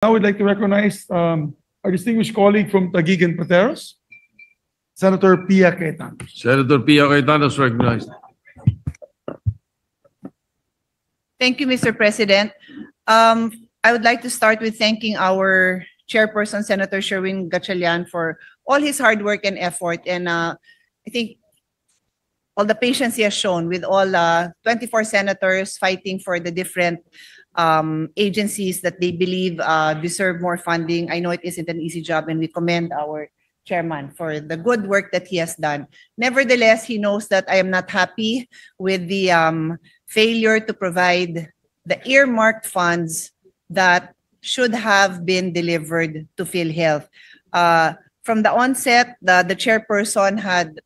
Now we'd like to recognize our distinguished colleague from Taguig and Pateros, Senator Pia Cayetano. Senator Pia Cayetano is recognized. Thank you, Mr. President. I would like to start with thanking our chairperson, Senator Sherwin Gatchalian, for all his hard work and effort. And I think all the patience he has shown with all 24 senators fighting for the different agencies that they believe deserve more funding. I know it isn't an easy job, and we commend our chairman for the good work that he has done. Nevertheless, he knows that I am not happy with the failure to provide the earmarked funds that should have been delivered to PhilHealth. From the onset, the chairperson had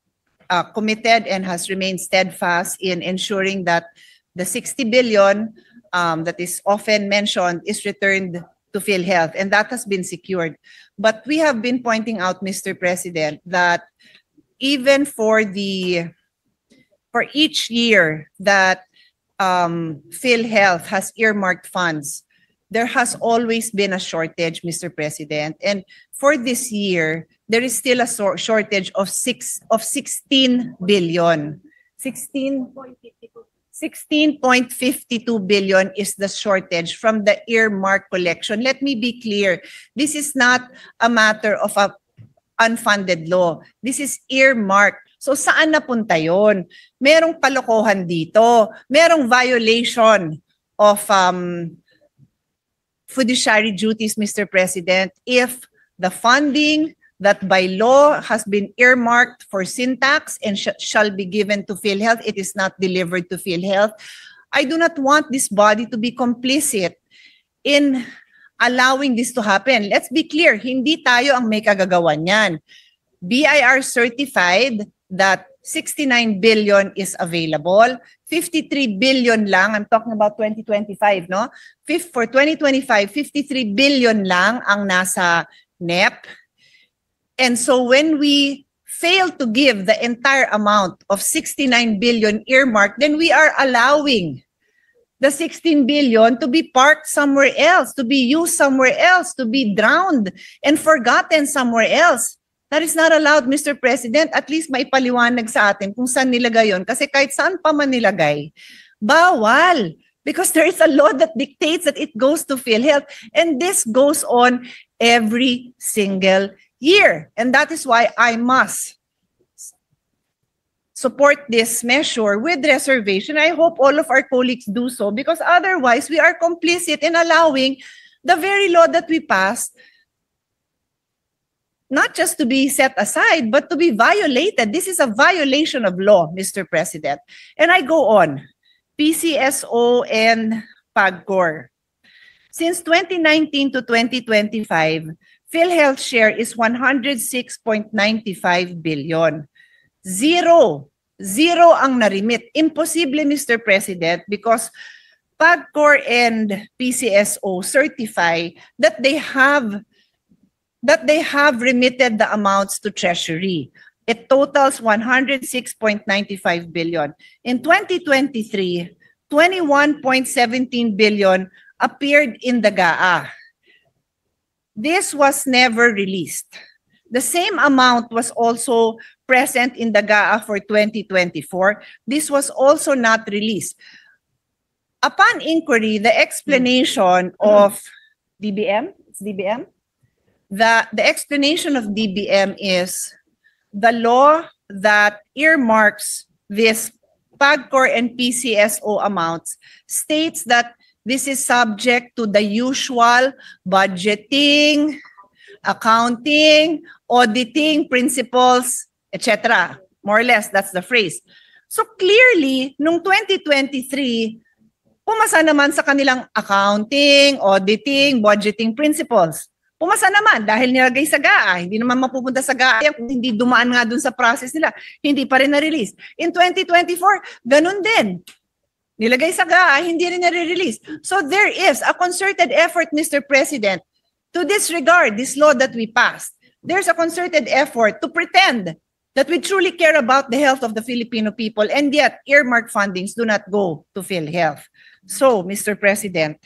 committed and has remained steadfast in ensuring that the 60 billion that is often mentioned is returned to PhilHealth, and that has been secured. But we have been pointing out, Mr. President, that even for each year that PhilHealth has earmarked funds, there has always been a shortage, Mr. President. And for this year, there is still a shortage of 16 billion. 16.52 billion is the shortage from the earmark collection. Let me be clear. This is not a matter of a unfunded law. This is earmarked. So saan napunta yon? Merong kalokohan dito. Merong violation of fiduciary duties, Mr. President, if the funding that by law has been earmarked for Syntax and shall be given to PhilHealth, it is not delivered to PhilHealth. I do not want this body to be complicit in allowing this to happen. Let's be clear, hindi tayo ang may kagagawan yan. BIR certified that 69 billion is available. 53 billion lang, I'm talking about 2025, no? For 2025, 53 billion lang ang nasa NEP. And so when we fail to give the entire amount of 69 billion earmarked, then we are allowing the 16 billion to be parked somewhere else, to be used somewhere else, to be drowned and forgotten somewhere else. That is not allowed, Mr. President. At least maipaliwanag sa atin kung saan nilagay yun. Kasi kahit saan pa man nilagay, bawal. Because there is a law that dictates that it goes to PhilHealth. And this goes on every single year. And that is why I must support this measure with reservation. I hope all of our colleagues do so, because otherwise we are complicit in allowing the very law that we passed not just to be set aside, but to be violated. This is a violation of law, Mr. President. And I go on. PCSO and PAGCOR. Since 2019 to 2025, PhilHealth share is 106.95 billion. Zero ang narimit. Imposible, Mr. President, because PAGCOR and PCSO certify that they have remitted the amounts to Treasury. It totals 106.95 billion. In 2023, 21.17 billion appeared in the GAA. This was never released. The same amount was also present in the GAA for 2024. This was also not released. Upon inquiry, the explanation of DBM, the explanation of DBM is the law that earmarks this PAGCOR and PCSO amounts states that this is subject to the usual budgeting, accounting, auditing principles, etc. More or less, that's the phrase. So clearly, nung 2023, pumasa naman sa kanilang accounting, auditing, budgeting principles. Pumasa naman dahil nilagay sa GAA. Hindi naman mapupunta sa GAA kung hindi dumaan nga dun sa process nila. Hindi pa rin na-release. In 2024, ganun din. Nilagay sa GAA, hindi rin na-release. So there is a concerted effort, Mr. President, to disregard this law that we passed. There's a concerted effort to pretend that we truly care about the health of the Filipino people, and yet earmark fundings do not go to PhilHealth. So, Mr. President,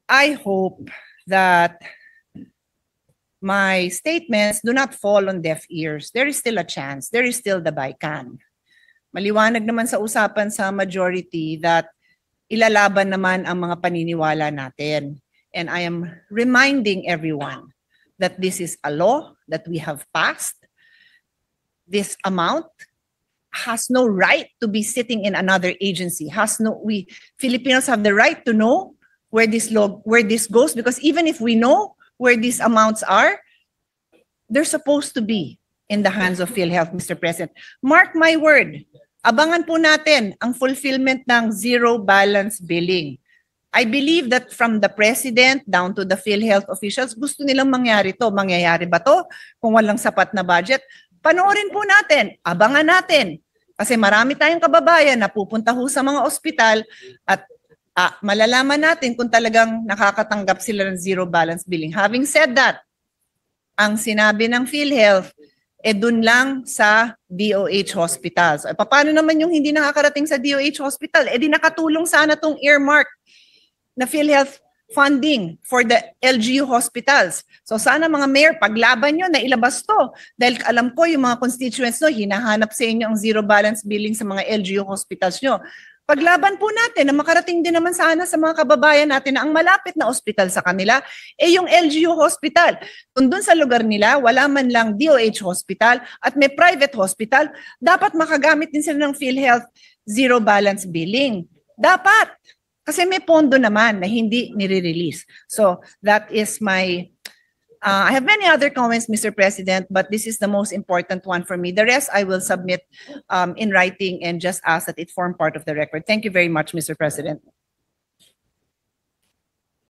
I hope that my statements do not fall on deaf ears. There is still a chance. There is still the BICAN. Maliwanag naman sa usapan sa majority that ilalaban naman ang mga paniniwala natin. And I am reminding everyone that this is a law that we have passed. This amount has no right to be sitting in another agency. We Filipinos have the right to know where this goes, because even if we know where these amounts are, they're supposed to be in the hands of PhilHealth, Mr. President. Mark my word, abangan po natin ang fulfillment ng zero balance billing. I believe that from the President down to the PhilHealth officials, gusto nilang mangyari to. Mangyayari ba to kung walang sapat na budget? Panoorin po natin, abangan natin. Kasi marami tayong kababayan na pupunta ho sa mga ospital at malalaman natin kung talagang nakakatanggap sila ng zero balance billing. Having said that, ang sinabi ng PhilHealth, dun lang sa DOH hospitals. Paano naman yung hindi nakakarating sa DOH hospital? Di nakatulong sana tong earmark na PhilHealth funding for the LGU hospitals. So sana mga mayor, paglaban nyo na ilabas to. Dahil alam ko yung mga constituents nyo, hinahanap sa inyo ang zero balance billing sa mga LGU hospitals nyo. Paglaban po natin na makarating din naman sana sa mga kababayan natin na ang malapit na ospital sa kanila, yung LGU hospital. Kung dun sa lugar nila, wala man lang DOH hospital at may private hospital, dapat makagamit din sila ng PhilHealth zero balance billing. Dapat. Kasi may pondo naman na hindi nire-release. So that is my, I have many other comments, Mr. President, but this is the most important one for me. The rest I will submit in writing and just ask that it form part of the record. Thank you very much, Mr. President.